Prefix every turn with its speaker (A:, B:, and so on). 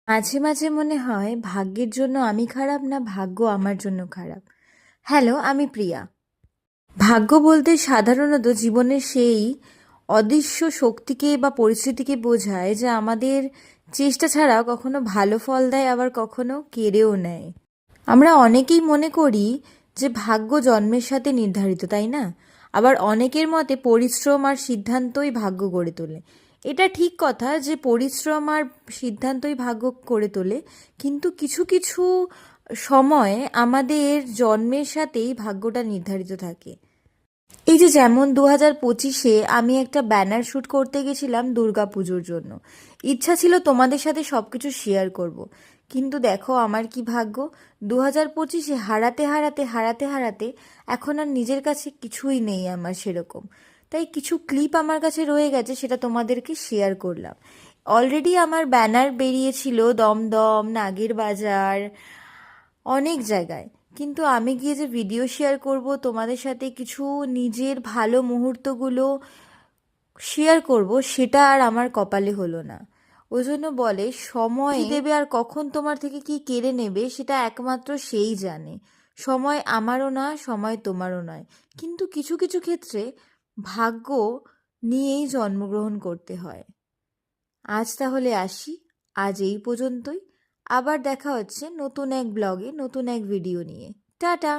A: মাঝে মাঝে মনে হয় ভাগ্যের জন্য আমি খারাপ না ভাগ্য আমার জন্য খারাপ। হ্যালো, আমি প্রিয়া। ভাগ্য বলতে সাধারণত জীবনের সেই অদৃশ্য শক্তিকে বা পরিস্থিতিকে বোঝায় যা আমাদের চেষ্টা ছাড়া কখনো ভালো ফল দেয়, আবার কখনো কেড়েও নেয়। আমরা অনেকেই মনে করি যে ভাগ্য জন্মের সাথে নির্ধারিত, তাই না? আবার অনেকের মতে পরিশ্রম আর সিদ্ধান্তই ভাগ্য গড়ে তোলে। এটা ঠিক কথা যে পরিশ্রম আর সিদ্ধান্তই ভাগ্য করে তোলে, কিন্তু কিছু কিছু সময় আমাদের জন্মের সাথেই ভাগ্যটা নির্ধারিত থাকে। এই যে যেমন 2025-এ আমি একটা ব্যানার শ্যুট করতে গেছিলাম দুর্গাপুজোর জন্য। ইচ্ছা ছিল তোমাদের সাথে সব কিছু শেয়ার করব, কিন্তু দেখো আমার কি ভাগ্য। 2025-এ হারাতে হারাতে হারাতে হারাতে এখন আর নিজের কাছে কিছুই নেই আমার সেরকম। তাই কিছু ক্লিপ আমার কাছে রয়ে গেছে, সেটা তোমাদেরকে শেয়ার করলাম। অলরেডি আমার ব্যানার বেরিয়েছিল দমদম, নাগের বাজার, অনেক জায়গায়। কিন্তু আমি গিয়ে যে ভিডিও শেয়ার করব তোমাদের সাথে, কিছু নিজের ভালো মুহূর্তগুলো শেয়ার করব, সেটা আর আমার কপালে হলো না। ওই জন্য বলে সময় কি দেবে আর কখন তোমার থেকে কি কেড়ে নেবে সেটা একমাত্র সেই জানে। সময় আমারও না, সময় তোমারও নয়। কিন্তু কিছু কিছু ক্ষেত্রে ভাগ্য নিয়েই জন্মগ্রহণ করতে হয়। আজ তাহলে আসি, আজ এই পর্যন্তই। আবার দেখা হচ্ছে নতুন এক ব্লগে, নতুন এক ভিডিও নিয়ে। টাটা।